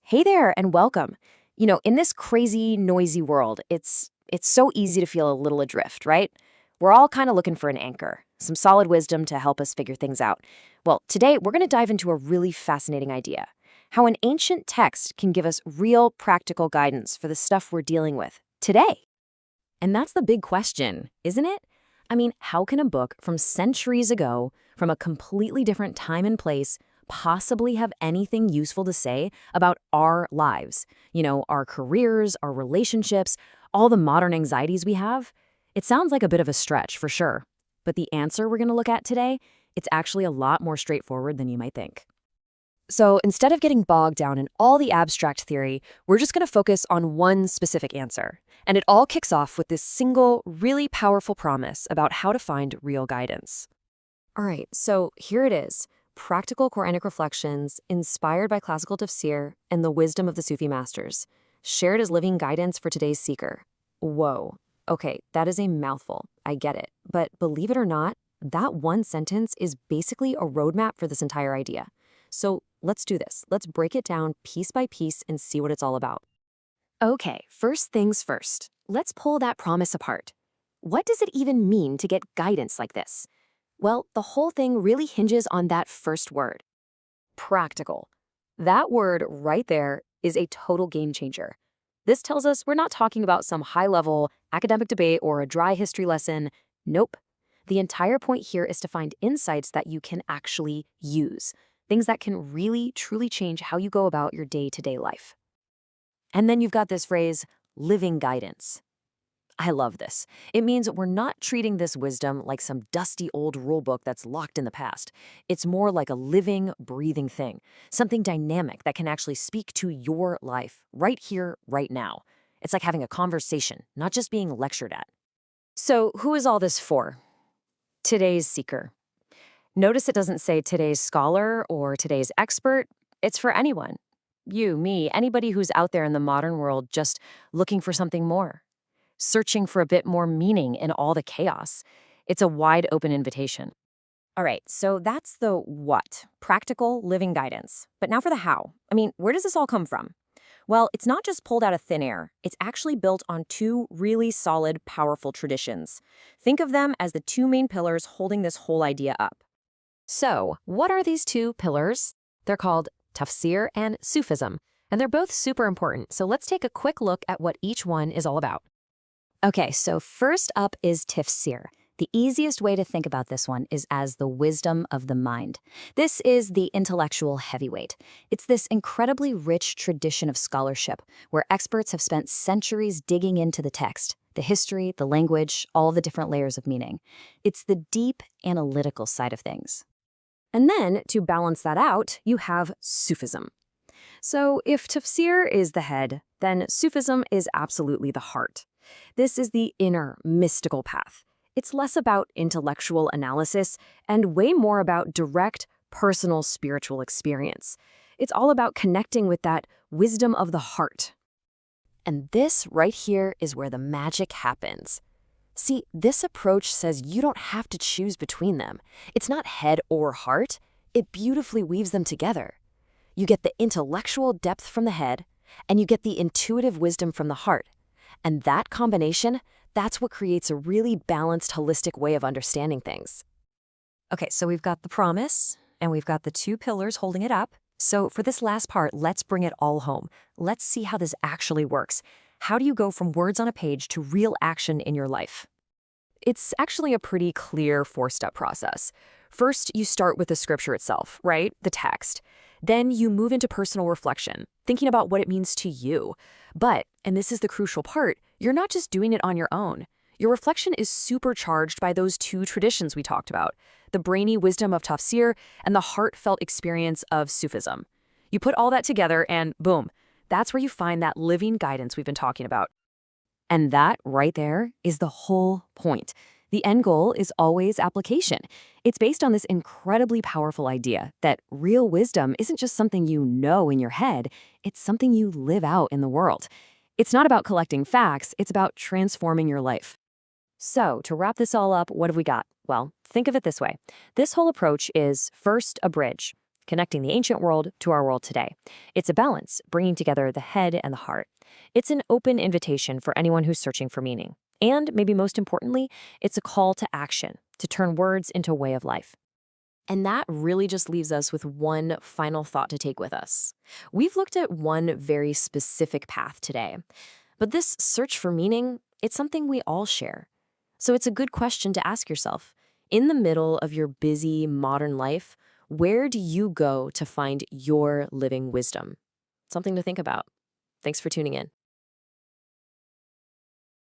Hey there and welcome. In this crazy, noisy world, it's so easy to feel a little adrift, right? We're all kind of looking for an anchor, some solid wisdom to help us figure things out. Well, today we're going to dive into a really fascinating idea. How an ancient text can give us real practical guidance for the stuff we're dealing with today. And that's the big question, isn't it? I mean, how can a book from centuries ago, from a completely different time and place, possibly have anything useful to say about our lives? Our careers, our relationships, all the modern anxieties we have? It sounds like a bit of a stretch, for sure. But the answer we're going to look at today, it's actually a lot more straightforward than you might think. So instead of getting bogged down in all the abstract theory, we're just going to focus on one specific answer. And it all kicks off with this single, really powerful promise about how to find real guidance. All right, so here it is. Practical Quranic reflections inspired by classical tafsir and the wisdom of the Sufi masters, shared as living guidance for today's seeker. Whoa. Okay, that is a mouthful. I get it. But believe it or not, that one sentence is basically a roadmap for this entire idea. So let's do this. Let's break it down piece by piece and see what it's all about. Okay, first things first. Let's pull that promise apart. What does it even mean to get guidance like this? Well, the whole thing really hinges on that first word, practical. That word right there is a total game changer. This tells us we're not talking about some high-level academic debate or a dry history lesson. Nope. The entire point here is to find insights that you can actually use, things that can really, truly change how you go about your day-to-day life. And then you've got this phrase, living guidance. I love this. It means we're not treating this wisdom like some dusty old rulebook that's locked in the past. It's more like a living, breathing thing, something dynamic that can actually speak to your life right here, right now. It's like having a conversation, not just being lectured at. So who is all this for? Today's seeker. Notice it doesn't say today's scholar or today's expert. It's for anyone. You, me, anybody who's out there in the modern world just looking for something more, searching for a bit more meaning in all the chaos. It's a wide open invitation. All right, so that's the what, practical living guidance. But now for the how. I mean, where does this all come from? Well, it's not just pulled out of thin air. It's actually built on two really solid, powerful traditions. Think of them as the two main pillars holding this whole idea up. So, what are these two pillars? They're called tafsir and Sufism, and they're both super important. So let's take a quick look at what each one is all about. Okay, so first up is tafsir. The easiest way to think about this one is as the wisdom of the mind. This is the intellectual heavyweight. It's this incredibly rich tradition of scholarship where experts have spent centuries digging into the text, the history, the language, all the different layers of meaning. It's the deep analytical side of things. And then, to balance that out, you have Sufism. So if tafsir is the head, then Sufism is absolutely the heart. This is the inner, mystical path. It's less about intellectual analysis and way more about direct, personal spiritual experience. It's all about connecting with that wisdom of the heart. And this right here is where the magic happens. See, this approach says you don't have to choose between them. It's not head or heart. It beautifully weaves them together. You get the intellectual depth from the head, and you get the intuitive wisdom from the heart. And that combination, that's what creates a really balanced, holistic way of understanding things. Okay, so we've got the promise, and we've got the two pillars holding it up. So for this last part, let's bring it all home. Let's see how this actually works. How do you go from words on a page to real action in your life? It's actually a pretty clear four-step process. First, you start with the scripture itself, right? The text. Then you move into personal reflection, thinking about what it means to you. But, and this is the crucial part, you're not just doing it on your own. Your reflection is supercharged by those two traditions we talked about, the brainy wisdom of tafsir and the heartfelt experience of Sufism. You put all that together and boom, that's where you find that living guidance we've been talking about. And that right there is the whole point. The end goal is always application. It's based on this incredibly powerful idea that real wisdom isn't just something you know in your head, it's something you live out in the world. It's not about collecting facts, it's about transforming your life. So, to wrap this all up, what have we got? Well, think of it this way. This whole approach is first a bridge. connecting the ancient world to our world today. It's a balance, bringing together the head and the heart. It's an open invitation for anyone who's searching for meaning. And maybe most importantly, it's a call to action, to turn words into a way of life. And that really just leaves us with one final thought to take with us. We've looked at one very specific path today, but this search for meaning, it's something we all share. So it's a good question to ask yourself. In the middle of your busy modern life, where do you go to find your living wisdom? Something to think about. Thanks for tuning in.